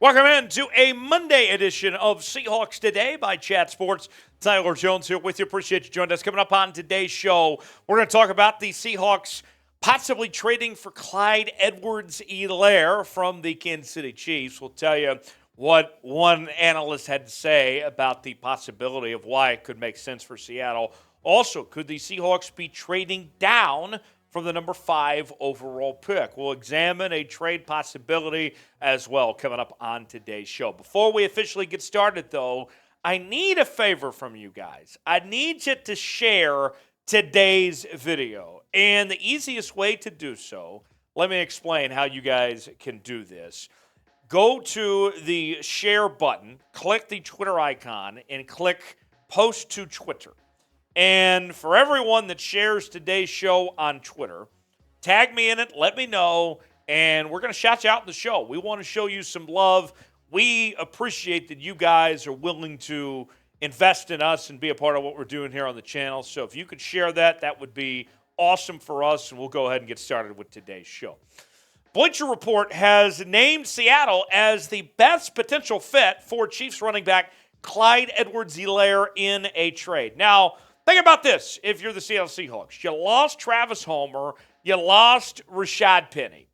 Welcome in to a Monday edition of Seahawks Today by Chat Sports. Tyler Jones here with you. Appreciate you joining us. Coming up on today's show, we're going to talk about the Seahawks possibly trading for Clyde Edwards-Helaire from the Kansas City Chiefs. We'll tell you what one analyst had to say about the possibility of why it could make sense for Seattle. Also, could the Seahawks be trading down from the number 5 overall pick? We'll examine a trade possibility as well coming up on today's show. Before we officially get started, though, I need a favor from you guys. I need you to share today's video. And the easiest way to do so, let me explain how you guys can do this. Go to the share button, click the Twitter icon, and click post to Twitter. And for everyone that shares today's show on Twitter, tag me in it, let me know, and we're going to shout you out in the show. We want to show you some love. We appreciate that you guys are willing to invest in us and be a part of what we're doing here on the channel. So if you could share that, that would be awesome for us, and we'll go ahead and get started with today's show. Bleacher Report has named Seattle as the best potential fit for Chiefs running back Clyde Edwards-Helaire in a trade. Now, think about this if you're the Seattle Seahawks. You lost Travis Homer. You lost Rashaad Penny.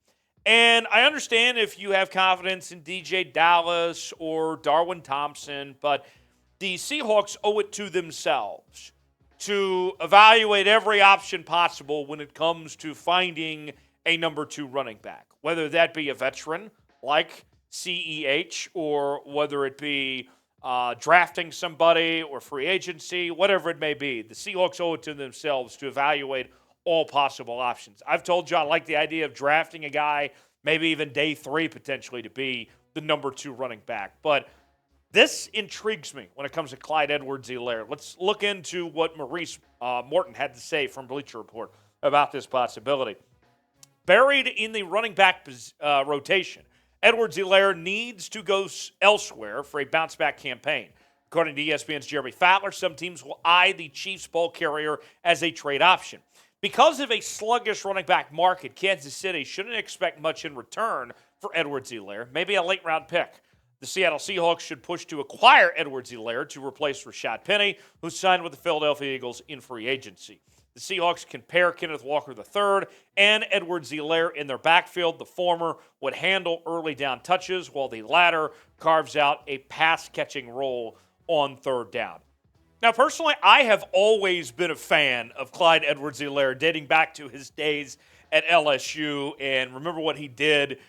And I understand if you have confidence in DJ Dallas or Darwin Thompson, but the Seahawks owe it to themselves to evaluate every option possible when it comes to finding a number 2 running back, whether that be a veteran like CEH or whether it be drafting somebody or free agency, whatever it may be. The Seahawks owe it to themselves to evaluate all possible options. I've told you I like the idea of drafting a guy, maybe even day 3 potentially, to be the number 2 running back. But this intrigues me when it comes to Clyde Edwards-Helaire. Let's look into what Maurice Morton had to say from Bleacher Report about this possibility. Buried in the running back rotation, Edwards-Helaire needs to go elsewhere for a bounce-back campaign. According to ESPN's Jeremy Fowler, some teams will eye the Chiefs ball carrier as a trade option. Because of a sluggish running back market, Kansas City shouldn't expect much in return for Edwards-Helaire, maybe a late-round pick. The Seattle Seahawks should push to acquire Edwards-Helaire to replace Rashaad Penny, who signed with the Philadelphia Eagles in free agency. The Seahawks can pair Kenneth Walker III and Edwards-Helaire in their backfield. The former would handle early down touches, while the latter carves out a pass-catching role on third down. Now, personally, I have always been a fan of Clyde Edwards-Helaire, dating back to his days at LSU, and remember what he did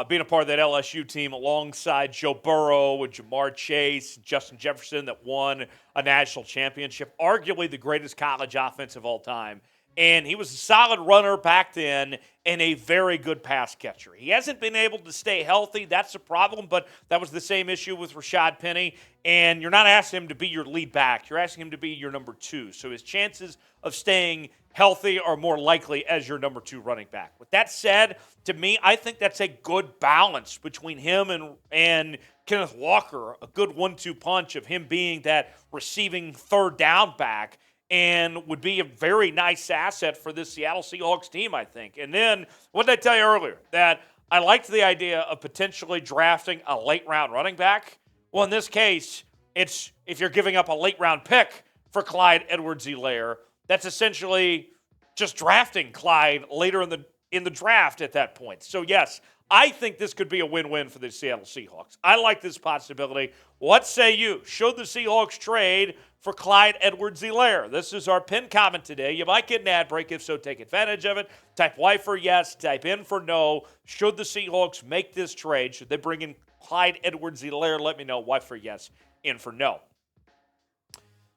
being a part of that LSU team alongside Joe Burrow and Jamar Chase, Justin Jefferson, that won a national championship, arguably the greatest college offense of all time. And he was a solid runner back then and a very good pass catcher. He hasn't been able to stay healthy. That's a problem, but that was the same issue with Rashaad Penny. And you're not asking him to be your lead back. You're asking him to be your number 2. So his chances of staying healthy are more likely as your number 2 running back. With that said, to me, I think that's a good balance between him and Kenneth Walker, a good 1-2 punch of him being that receiving third down back, and would be a very nice asset for this Seattle Seahawks team, I think. And then, what did I tell you earlier? That I liked the idea of potentially drafting a late-round running back. Well, in this case, it's if you're giving up a late-round pick for Clyde Edwards-Helaire, that's essentially just drafting Clyde later in the draft at that point. So, yes, I think this could be a win-win for the Seattle Seahawks. I like this possibility. What say you? Should the Seahawks trade for Clyde Edwards-Helaire? This is our pinned comment today. You might get an ad break. If so, take advantage of it. Type Y for yes. Type in for no. Should the Seahawks make this trade? Should they bring in Clyde Edwards-Helaire? Let me know. Y for yes, in for no.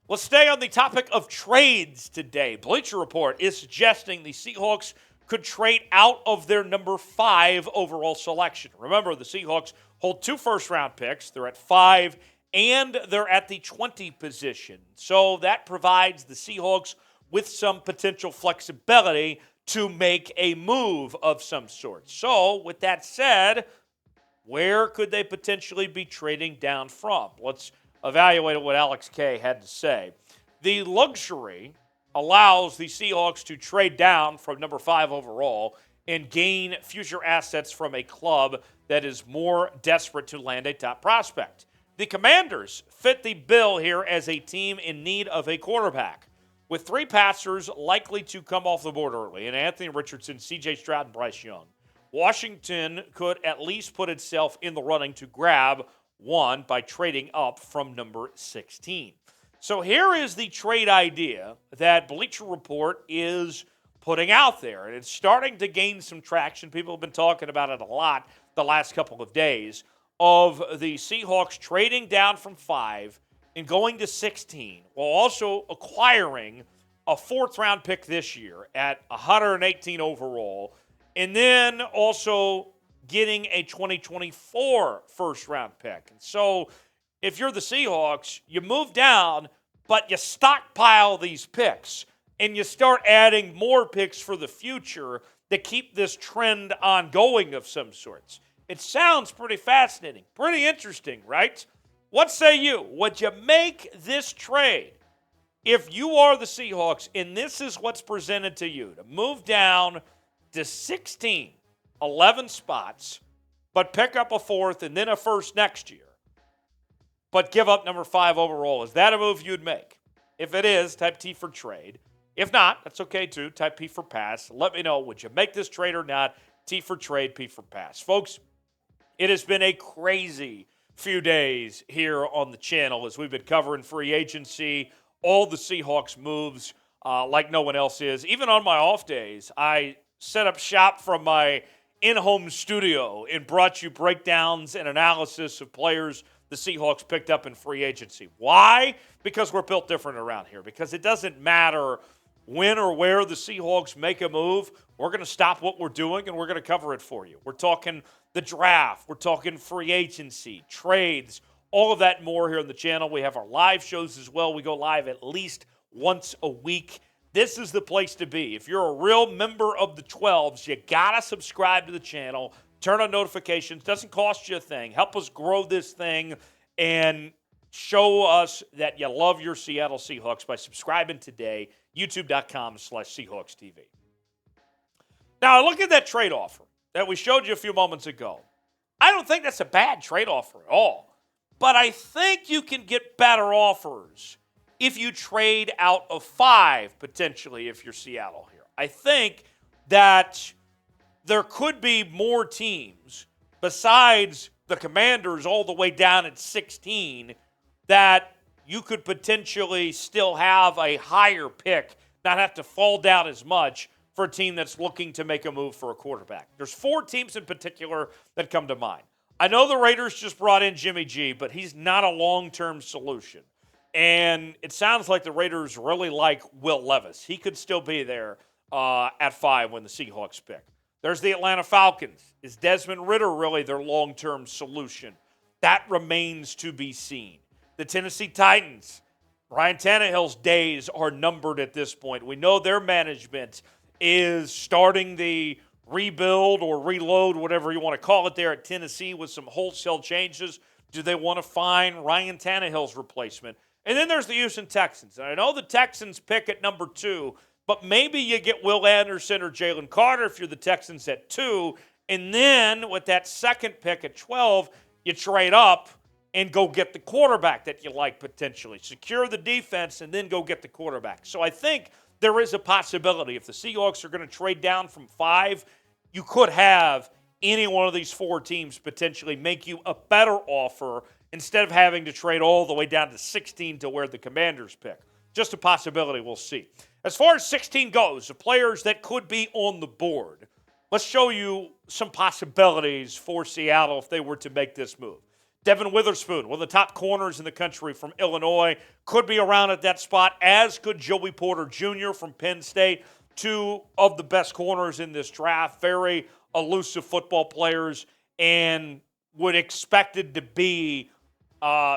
Let's stay on the topic of trades today. Bleacher Report is suggesting the Seahawks could trade out of their number 5 overall selection. Remember, the Seahawks hold 2 first-round picks. They're at 5, and they're at the 20 position. So that provides the Seahawks with some potential flexibility to make a move of some sort. So, with that said, where could they potentially be trading down from? Let's evaluate what Alex K had to say. The luxury allows the Seahawks to trade down from number 5 overall and gain future assets from a club that is more desperate to land a top prospect. The Commanders fit the bill here as a team in need of a quarterback, with 3 passers likely to come off the board early, and Anthony Richardson, C.J. Stroud, and Bryce Young. Washington could at least put itself in the running to grab one by trading up from number 16. So here is the trade idea that Bleacher Report is putting out there, and it's starting to gain some traction. People have been talking about it a lot the last couple of days, of the Seahawks trading down from 5 and going to 16, while also acquiring a 4th-round pick this year at 118 overall, and then also getting a 2024 first-round pick. And so if you're the Seahawks, you move down, but you stockpile these picks, and you start adding more picks for the future to keep this trend ongoing of some sorts. It sounds pretty fascinating, pretty interesting, right? What say you? Would you make this trade if you are the Seahawks and this is what's presented to you, to move down to 16, 11 spots, but pick up a 4th and then a 1st next year, but give up number 5 overall? Is that a move you'd make? If it is, type T for trade. If not, that's okay too. Type P for pass. Let me know, would you make this trade or not? T for trade, P for pass. Folks, it has been a crazy few days here on the channel as we've been covering free agency, all the Seahawks moves like no one else is. Even on my off days, I set up shop from my in-home studio and brought you breakdowns and analysis of players the Seahawks picked up in free agency. Why? Because we're built different around here. Because it doesn't matter when or where the Seahawks make a move, we're going to stop what we're doing and we're going to cover it for you. We're talking the draft, we're talking free agency, trades, all of that and more here on the channel. We have our live shows as well. We go live at least once a week. This is the place to be. If you're a real member of the 12s, you got to subscribe to the channel, turn on notifications. Doesn't cost you a thing. Help us grow this thing and show us that you love your Seattle Seahawks by subscribing today, youtube.com/Seahawks TV. Now, look at that trade offer that we showed you a few moments ago. I don't think that's a bad trade offer at all, but I think you can get better offers if you trade out of 5, potentially, if you're Seattle here. I think that there could be more teams besides the Commanders all the way down at 16 that you could potentially still have a higher pick, not have to fall down as much for a team that's looking to make a move for a quarterback. There's 4 teams in particular that come to mind. I know the Raiders just brought in Jimmy G, but he's not a long-term solution. And it sounds like the Raiders really like Will Levis. He could still be there at 5 when the Seahawks pick. There's the Atlanta Falcons. Is Desmond Ridder really their long-term solution? That remains to be seen. The Tennessee Titans, Ryan Tannehill's days are numbered at this point. We know their management is starting the rebuild or reload, whatever you want to call it there at Tennessee with some wholesale changes. Do they want to find Ryan Tannehill's replacement? And then there's the Houston Texans. And I know the Texans pick at number 2, but maybe you get Will Anderson or Jalen Carter if you're the Texans at 2. And then with that second pick at 12, you trade up and go get the quarterback that you like potentially. Secure the defense and then go get the quarterback. So I think there is a possibility if the Seahawks are going to trade down from 5, you could have any one of these 4 teams potentially make you a better offer instead of having to trade all the way down to 16 to where the Commanders pick. Just a possibility, we'll see. As far as 16 goes, the players that could be on the board, let's show you some possibilities for Seattle if they were to make this move. Devon Witherspoon, one of the top corners in the country from Illinois, could be around at that spot, as could Joey Porter Jr. from Penn State, 2 of the best corners in this draft, very elusive football players, and would expected to be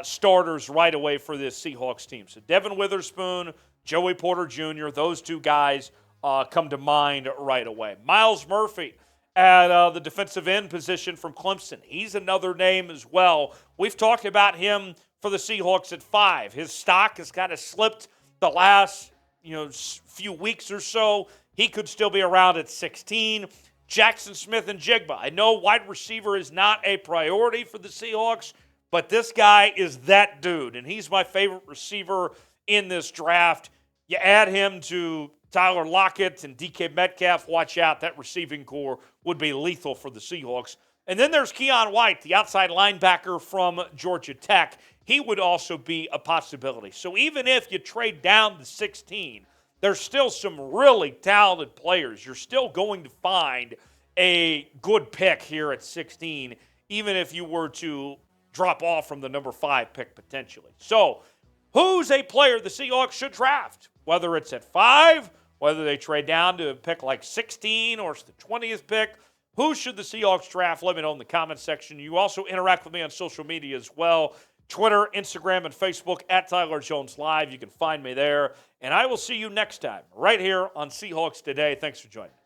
starters right away for this Seahawks team. So Devon Witherspoon, Joey Porter Jr., those 2 guys come to mind right away. Myles Murphy at the defensive end position from Clemson. He's another name as well. We've talked about him for the Seahawks at 5. His stock has kind of slipped the last few weeks or so. He could still be around at 16. Jaxon Smith-Njigba. I know wide receiver is not a priority for the Seahawks, but this guy is that dude, and he's my favorite receiver in this draft. You add him to Tyler Lockett and DK Metcalf, watch out. That receiving core would be lethal for the Seahawks. And then there's Keion White, the outside linebacker from Georgia Tech. He would also be a possibility. So even if you trade down to 16, there's still some really talented players. You're still going to find a good pick here at 16, even if you were to drop off from the number 5 pick potentially. So who's a player the Seahawks should draft? Whether it's at 5, whether they trade down to a pick like 16 or it's the 20th pick, who should the Seahawks draft? Let me know in the comments section. You also interact with me on social media as well. Twitter, Instagram, and Facebook at Tyler Jones Live. You can find me there. And I will see you next time right here on Seahawks Today. Thanks for joining.